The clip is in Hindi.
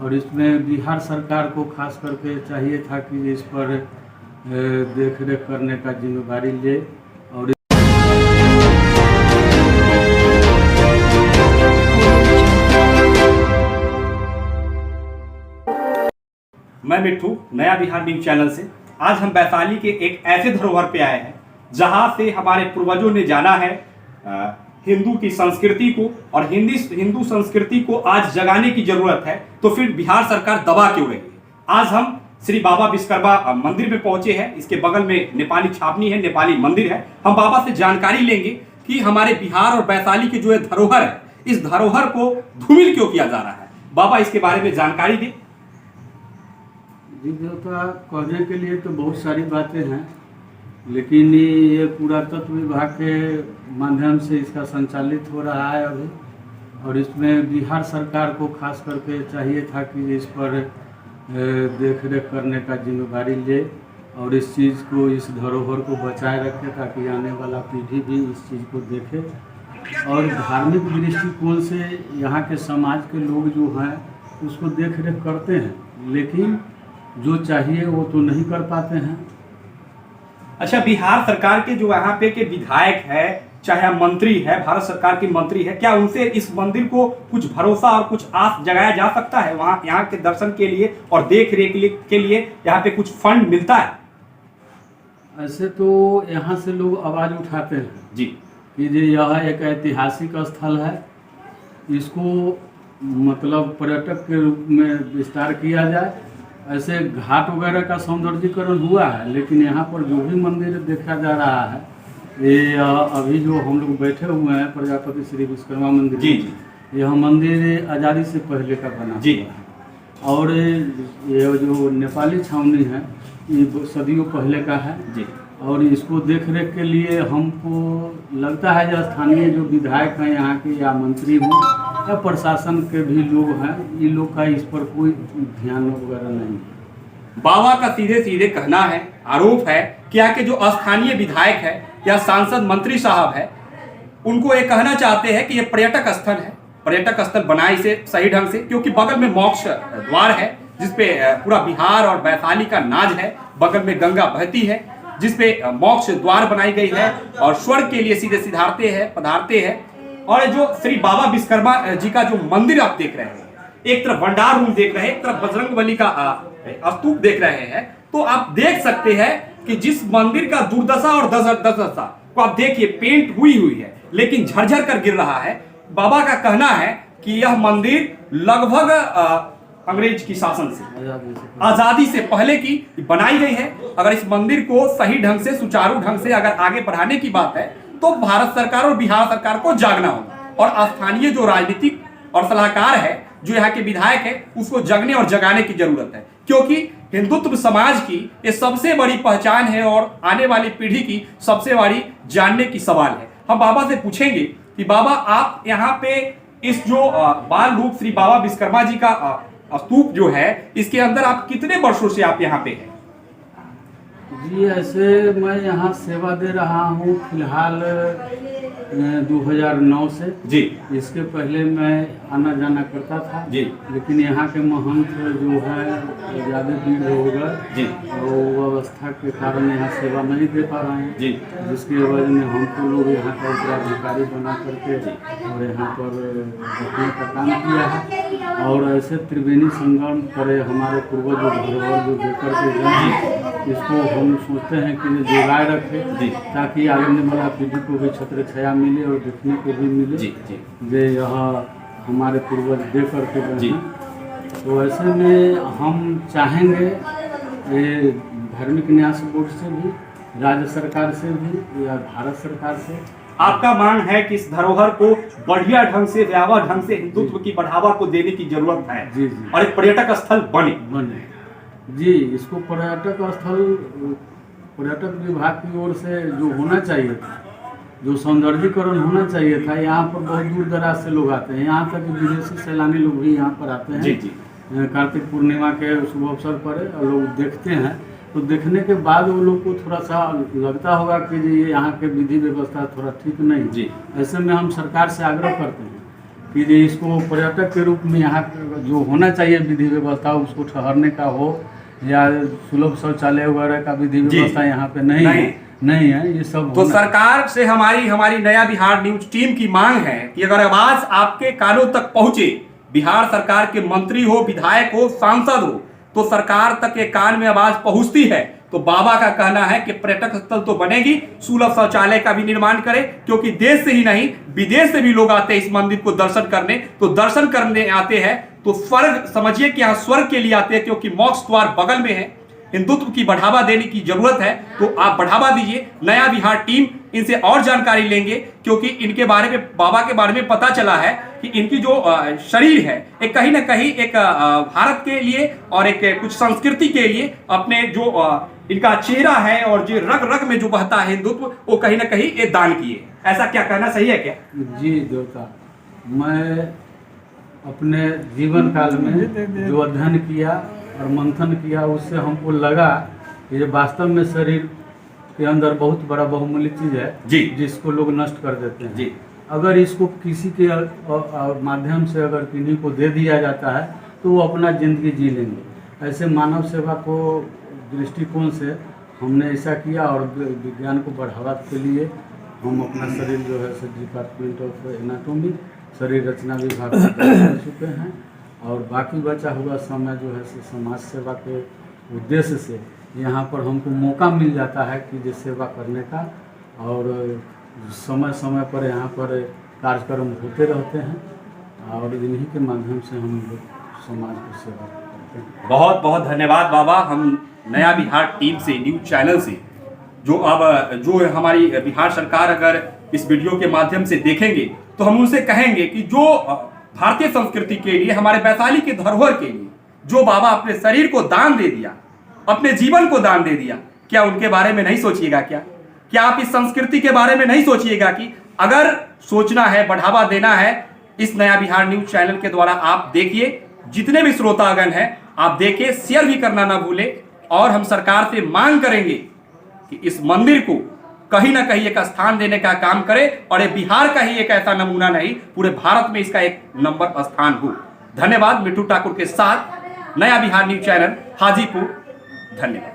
और इसमें बिहार सरकार को खास करके चाहिए था कि इस पर देख रेख करने का जिम्मेदारी ले। और मैं मिट्ठू, नया बिहार न्यूज चैनल से। आज हम वैशाली के एक ऐसे धरोहर पे आए हैं जहां से हमारे पूर्वजों ने जाना है हिंदू की संस्कृति को, और हिंदू संस्कृति को आज जगाने की जरूरत है। तो फिर बिहार सरकार दबा क्यों रही है? आज हम श्री बाबा विश्वकर्मा मंदिर में पहुंचे हैं। इसके बगल में नेपाली छावनी है, नेपाली मंदिर है। हम बाबा से जानकारी लेंगे कि हमारे बिहार और वैशाली की जो है धरोहर है, इस धरोहर को धूमिल क्यों किया जा रहा है। बाबा इसके बारे में जानकारी दें। जी देवता, कहने के लिए तो बहुत सारी बातें हैं, लेकिन ये पुरातत्व विभाग के माध्यम से इसका संचालित हो रहा है अभी। और इसमें बिहार सरकार को खास करके चाहिए था कि इस पर देख रेख करने का जिम्मेदारी ले और इस चीज़ को, इस धरोहर को बचाए रखे, ताकि आने वाला पीढ़ी भी इस चीज़ को देखे। और धार्मिक दृष्टिकोण से यहाँ के समाज के लोग जो हैं उसको देख रेख करते हैं, लेकिन जो चाहिए वो तो नहीं कर पाते हैं। अच्छा, बिहार सरकार के जो यहाँ पे के विधायक है, चाहे मंत्री है, भारत सरकार की मंत्री है, क्या उनसे इस मंदिर को कुछ भरोसा और कुछ आस जगाया जा सकता है? वहाँ यहाँ के दर्शन के लिए और देख रेख के लिए यहाँ पे कुछ फंड मिलता है? ऐसे तो यहाँ से लोग आवाज़ उठाते हैं जी कि यह एक ऐतिहासिक स्थल है, इसको मतलब पर्यटक के रूप में विस्तार किया जाए। ऐसे घाट वगैरह का सौंदर्यीकरण हुआ है, लेकिन यहाँ पर जो भी मंदिर देखा जा रहा है, ये अभी जो हम लोग बैठे हुए हैं प्रजापति श्री विश्वकर्मा मंदिर, जी, यह मंदिर आज़ादी से पहले का बना जी हुआ है। और ये जो नेपाली छावनी है, ये सदियों पहले का है जी। और इसको देख रेख के लिए हमको लगता है जो स्थानीय जो विधायक हैं यहाँ के, या मंत्री हों या प्रशासन के भी लोग हैं, इन लोग का इस पर कोई ध्यान वगैरह नहीं है। बाबा का सीधे सीधे कहना है, आरोप है कि यहाँ के जो स्थानीय विधायक है या सांसद मंत्री साहब है, उनको ये कहना चाहते हैं कि ये पर्यटक स्थल है, पर्यटक स्थल बनाए इसे सही ढंग से, क्योंकि बगल में मोक्ष द्वार है जिसपे पूरा बिहार और वैशाली का नाज है। बगल में गंगा बहती है जिसपे मोक्ष द्वार बनाई गई है और स्वर्ग के लिए सीधे पधारते हैं। और जो श्री बाबा विश्वकर्मा जी का जो मंदिर आप देख रहे हैं, एक तरफ भंडार रूम देख रहे हैं, एक तरफ बजरंगबली का स्तूप देख रहे हैं, तो आप देख सकते हैं कि जिस मंदिर का दुर्दशा और दशा को आप देखिए, पेंट हुई है लेकिन झरझर कर गिर रहा है। बाबा का कहना है कि यह मंदिर लगभग अंग्रेज की शासन से, आजादी से पहले की बनाई गई है। अगर इस मंदिर को सही ढंग से, सुचारू ढंग से अगर आगे बढ़ाने की बात है, तो भारत सरकार और बिहार सरकार को जागना होगा, और स्थानीय जो राजनीतिक और सलाहकार है, जो यहाँ के विधायक है, उसको जगने और जगाने की जरूरत है। क्योंकि हिंदुत्व समाज की ये सबसे बड़ी पहचान है और आने वाली पीढ़ी की सबसे बड़ी जानने की सवाल है। हम बाबा से पूछेंगे कि बाबा, आप यहाँ पे इस जो बाल रूप श्री बाबा विश्वकर्मा जी का स्तूप जो है, इसके अंदर आप कितने वर्षों से आप यहाँ पे हैं? जी, ऐसे मैं यहाँ सेवा दे रहा हूँ फिलहाल 2009 से जी। इसके पहले मैं आना जाना करता था जी, लेकिन यहाँ के महंत जो है ज़्यादा भीड़ हो गए जी, और व्यवस्था के कारण यहाँ सेवा नहीं दे पा रहे हैं जी, जिसकी वजह में हमको लोग यहाँ का उत्तराधिकारी बना करके और यहाँ पर रखने का काम किया है। और ऐसे त्रिवेणी संगम पर हमारे पूर्वज जो धरोहर जो देकर के गए, इसको हम सोचते हैं कि जोगाए रखें, ताकि आगे वाला पीढ़ी को भी छत्र छाया मिले और देखने को भी मिले जे यह हमारे पूर्वज दे करके गए। तो ऐसे में हम चाहेंगे ये धार्मिक न्यास बोर्ड से भी, राज्य सरकार से भी या भारत सरकार से, आपका मांग है कि इस धरोहर को बढ़िया ढंग से, व्यापक ढंग से हिंदुत्व की बढ़ावा को देने की जरूरत है। जी जी, और एक पर्यटक स्थल बने जी। इसको पर्यटक स्थल पर्यटक विभाग की ओर से जो होना चाहिए था, जो सौंदर्यीकरण होना चाहिए था, यहाँ पर बहुत दूर दराज से लोग आते हैं। यहाँ तक विदेशी सैलानी लोग भी यहाँ पर आते हैं। जी जी। कार्तिक पूर्णिमा के शुभ अवसर पर लोग देखते हैं, तो देखने के बाद वो लोग को थोड़ा सा लगता होगा कि ये यहाँ के विधि व्यवस्था थोड़ा ठीक नहीं। जी। ऐसे में हम सरकार से आग्रह करते हैं कि जो इसको पर्यटक के रूप में यहाँ जो होना चाहिए विधि व्यवस्था उसको ठहरने का हो, या सुलभ शौचालय वगैरह का विधि जी। व्यवस्था यहाँ पे नहीं है, ये सब तो सरकार से हमारी नया बिहार न्यूज टीम की मांग है कि अगर आवाज आपके कानों तक पहुंचे, बिहार सरकार के मंत्री हो, विधायक हो, सांसद हो, तो सरकार तक ये कान में आवाज पहुंचती है तो बाबा का कहना है कि पर्यटक स्थल तो बनेगी, सुलभ शौचालय का भी निर्माण करें, क्योंकि देश से ही नहीं विदेश से भी लोग आते हैं इस मंदिर को दर्शन करने। तो दर्शन करने आते हैं तो स्वर्ग समझिए कि यहाँ स्वर्ग के लिए आते हैं, क्योंकि मोक्ष द्वार बगल में है। हिंदुत्व की बढ़ावा देने की जरूरत है, तो आप बढ़ावा दीजिए। नया बिहार टीम इनसे और जानकारी लेंगे, क्योंकि इनके बारे में, बाबा के बारे में पता चला है कि इनकी जो शरीर है एक कहीं ना कहीं एक भारत के लिए और एक कुछ संस्कृति के लिए अपने जो इनका चेहरा है और जो रग रग में जो बहता है हिंदुत्व, वो कहीं ना कहीं ये दान किए। ऐसा क्या कहना सही है क्या? जी देवता, मैं अपने जीवन काल में जो अध्ययन किया और मंथन किया, उससे हमको लगा कि ये वास्तव में शरीर के अंदर बहुत बड़ा बहुमूल्य चीज है जी, जिसको लोग नष्ट कर देते हैं जी। अगर इसको किसी के माध्यम से अगर किन्हीं को दे दिया जाता है तो वो अपना जिंदगी जी लेंगे। ऐसे मानव सेवा को दृष्टिकोण से हमने ऐसा किया, और विज्ञान को बढ़ावा के लिए हम अपना शरीर जो है डिपार्टमेंट ऑफ एनाटॉमी शरीर रचना विभाग कर चुके हैं, और बाकी बचा हुआ समय जो है समाज सेवा के उद्देश्य से यहाँ पर हमको मौका मिल जाता है कि जो सेवा करने का, और समय समय पर यहाँ पर कार्यक्रम होते रहते हैं, और इन्हीं के माध्यम से हम लोग समाज को सेवा करते हैं। बहुत बहुत धन्यवाद बाबा। हम नया बिहार टीम से, न्यूज चैनल से, जो हमारी बिहार सरकार अगर इस वीडियो के माध्यम से देखेंगे तो हम उनसे कहेंगे कि जो भारतीय संस्कृति के लिए, हमारे वैशाली के धरोहर के लिए जो बाबा अपने शरीर को दान दे दिया, अपने जीवन को दान दे दिया, क्या उनके बारे में नहीं सोचिएगा? क्या आप इस संस्कृति के बारे में नहीं सोचिएगा कि अगर सोचना है, बढ़ावा देना है, इस नया बिहार न्यूज चैनल के द्वारा आप देखिए, जितने भी श्रोतागण हैं आप देखिए, शेयर भी करना ना भूलें। और हम सरकार से मांग करेंगे कि इस मंदिर को कहीं ना कहीं एक स्थान देने का काम करे, और ये बिहार का ही एक ऐसा नमूना नहीं, पूरे भारत में इसका एक नंबर स्थान हो। धन्यवाद। मिट्टू ठाकुर के साथ नया बिहार न्यूज चैनल, हाजीपुर। धन्यवाद।